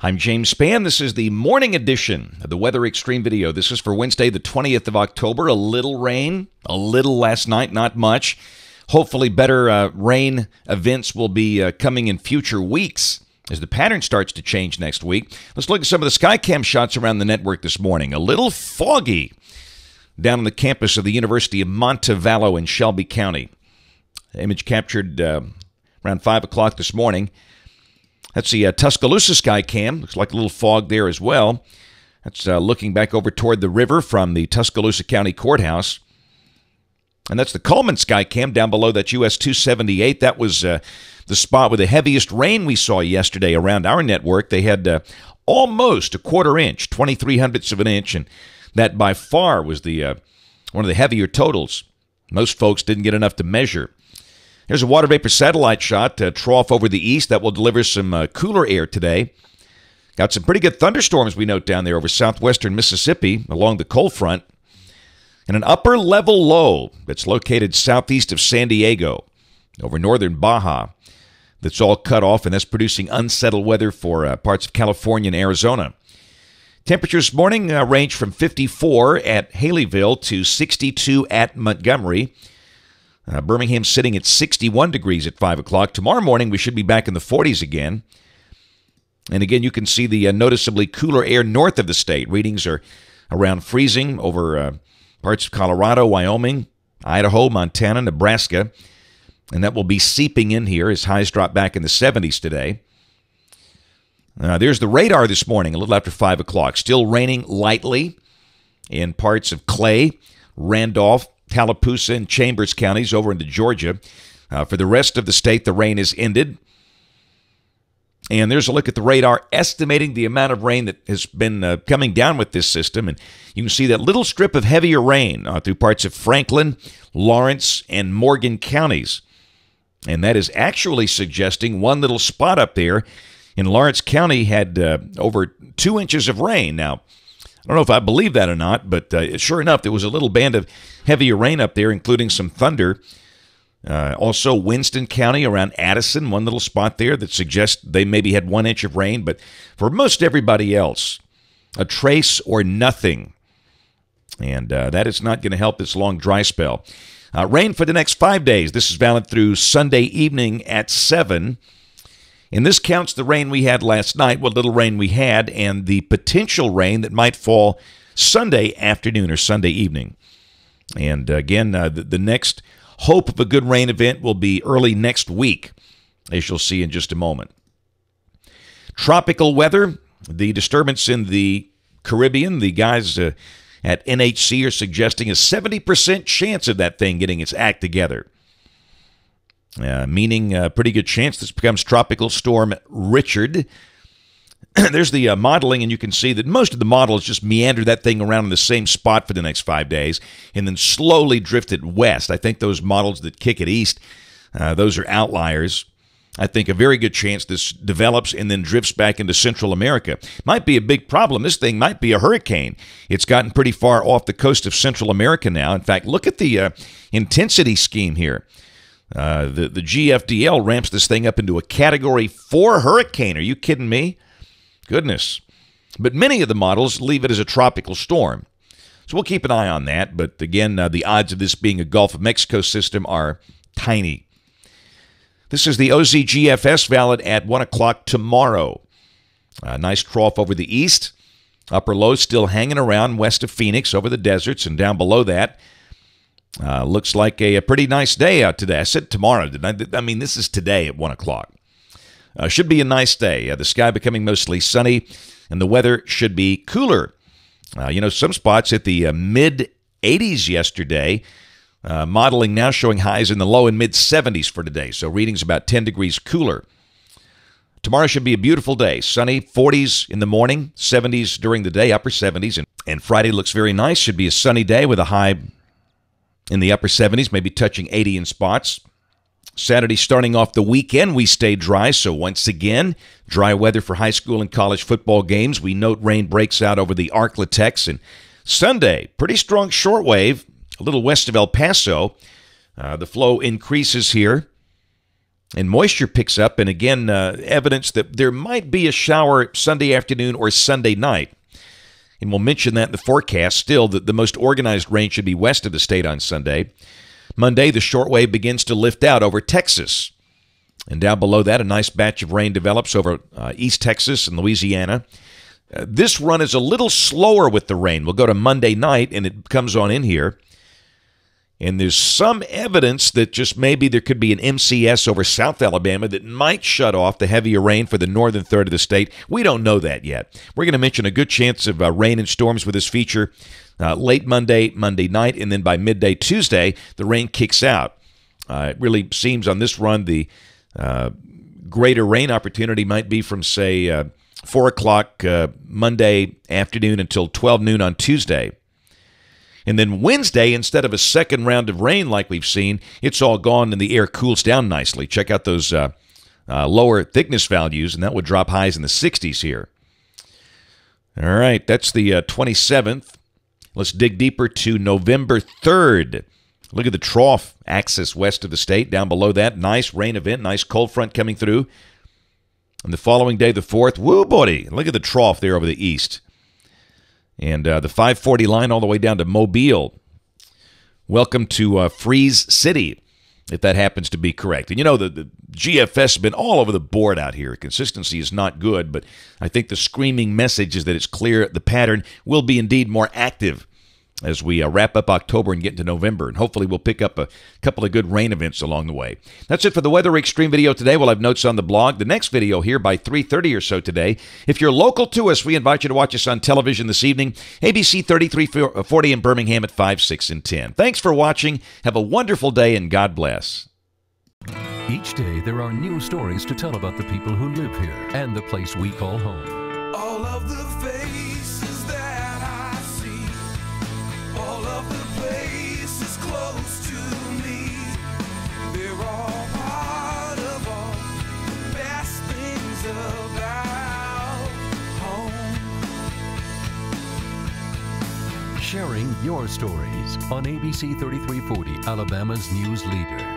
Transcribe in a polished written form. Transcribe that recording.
I'm James Spann. This is the morning edition of the Weather Xtreme video. This is for Wednesday, the 20th of October. A little rain, a little last night, not much. Hopefully better rain events will be coming in future weeks as the pattern starts to change next week. Let's look at some of the Skycam shots around the network this morning. A little foggy down on the campus of the University of Montevallo in Shelby County. Image captured around 5 o'clock this morning. That's the Tuscaloosa Skycam. Looks like a little fog there as well. That's looking back over toward the river from the Tuscaloosa County Courthouse. And that's the Coleman Skycam down below that US 278. That was the spot with the heaviest rain we saw yesterday around our network. They had almost a quarter inch, 0.23 of an inch, and that by far was the one of the heavier totals. Most folks didn't get enough to measure. Here's a water vapor satellite shot, trough over the east. That will deliver some cooler air today. Got some pretty good thunderstorms, we note, down there over southwestern Mississippi along the cold front. And an upper level low that's located southeast of San Diego over northern Baja that's all cut off, and that's producing unsettled weather for parts of California and Arizona. Temperatures this morning range from 54 at Haleyville to 62 at Montgomery. Birmingham sitting at 61 degrees at 5 o'clock. Tomorrow morning, we should be back in the 40s again. And again, you can see the noticeably cooler air north of the state. Readings are around freezing over parts of Colorado, Wyoming, Idaho, Montana, Nebraska. And that will be seeping in here as highs drop back in the 70s today. There's the radar this morning, a little after 5 o'clock. Still raining lightly in parts of Clay, Randolph, Tallapoosa, and Chambers counties over into Georgia. For the rest of the state, the rain has ended. And there's a look at the radar estimating the amount of rain that has been coming down with this system. And you can see that little strip of heavier rain through parts of Franklin, Lawrence, and Morgan counties. And that is actually suggesting one little spot up there in Lawrence County had over 2 inches of rain. Now, I don't know if I believe that or not, but sure enough, there was a little band of heavier rain up there, including some thunder. Also, Winston County around Addison, one little spot there that suggests they maybe had 1 inch of rain. But for most everybody else, a trace or nothing. And that is not going to help this long dry spell. Rain for the next 5 days. This is valid through Sunday evening at 7. And this counts the rain we had last night, what little rain we had, and the potential rain that might fall Sunday afternoon or Sunday evening. And again, the next hope of a good rain event will be early next week, as you'll see in just a moment. Tropical weather, the disturbance in the Caribbean, the guys at NHC are suggesting a 70% chance of that thing getting its act together. Meaning a pretty good chance this becomes Tropical Storm Richard. There's the modeling, and you can see that most of the models just meander that thing around in the same spot for the next 5 days and then slowly drift it west. I think those models that kick it east, those are outliers. I think a very good chance this develops and then drifts back into Central America. Might be a big problem. This thing might be a hurricane. It's gotten pretty far off the coast of Central America now. In fact, look at the intensity scheme here. The GFDL ramps this thing up into a Category 4 hurricane. Are you kidding me? Goodness. But many of the models leave it as a tropical storm. So we'll keep an eye on that. But again, the odds of this being a Gulf of Mexico system are tiny. This is the OZGFS valid at 1 o'clock tomorrow. Nice trough over the east. Upper low still hanging around west of Phoenix over the deserts, and down below that. Looks like a pretty nice day out today. I said tomorrow, didn't I? I mean, this is today at 1 o'clock. Should be a nice day. The sky becoming mostly sunny, and the weather should be cooler. Some spots hit the mid-80s yesterday. Modeling now showing highs in the low and mid-70s for today, so readings about 10 degrees cooler. Tomorrow should be a beautiful day. Sunny, 40s in the morning, 70s during the day, upper 70s. And Friday looks very nice. Should be a sunny day with a high in the upper 70s, maybe touching 80 in spots. Saturday, starting off the weekend, we stay dry. So once again, dry weather for high school and college football games. We note rain breaks out over the Arklatex. And Sunday, pretty strong shortwave, a little west of El Paso. The flow increases here. and moisture picks up, and again, evidence that there might be a shower Sunday afternoon or Sunday night. And we'll mention that in the forecast. Still, the most organized rain should be west of the state on Sunday. Monday, the shortwave begins to lift out over Texas. And down below that, a nice batch of rain develops over East Texas and Louisiana. This run is a little slower with the rain. We'll go to Monday night, and it comes on in here. And there's some evidence that just maybe there could be an MCS over South Alabama that might shut off the heavier rain for the northern third of the state. We don't know that yet. We're going to mention a good chance of rain and storms with this feature late Monday night, and then by midday Tuesday, the rain kicks out. It really seems on this run the greater rain opportunity might be from, say, 4 o'clock Monday afternoon until 12 noon on Tuesday. And then Wednesday, instead of a second round of rain like we've seen, it's all gone and the air cools down nicely. Check out those lower thickness values, and that would drop highs in the 60s here. All right, that's the 27th. Let's dig deeper to November 3rd. Look at the trough axis west of the state. Down below that, nice rain event, nice cold front coming through. And the following day, the 4th, woo, buddy, look at the trough there over the east. And the 540 line all the way down to Mobile. Welcome to Freeze City, if that happens to be correct. And you know, the GFS has been all over the board out here. Consistency is not good, but I think the screaming message is that it's clear the pattern will be indeed more active as we wrap up October and get into November. And hopefully we'll pick up a couple of good rain events along the way. That's it for the Weather Xtreme video today. We'll have notes on the blog. The next video here by 3:30 or so today. If you're local to us, we invite you to watch us on television this evening. ABC 3340 in Birmingham at 5, 6, and 10. Thanks for watching. Have a wonderful day, and God bless. Each day there are new stories to tell about the people who live here and the place we call home. All of the faces that I see, all of the places close to me, they're all part of all the best things about home. Sharing your stories on ABC 3340, Alabama's news leader.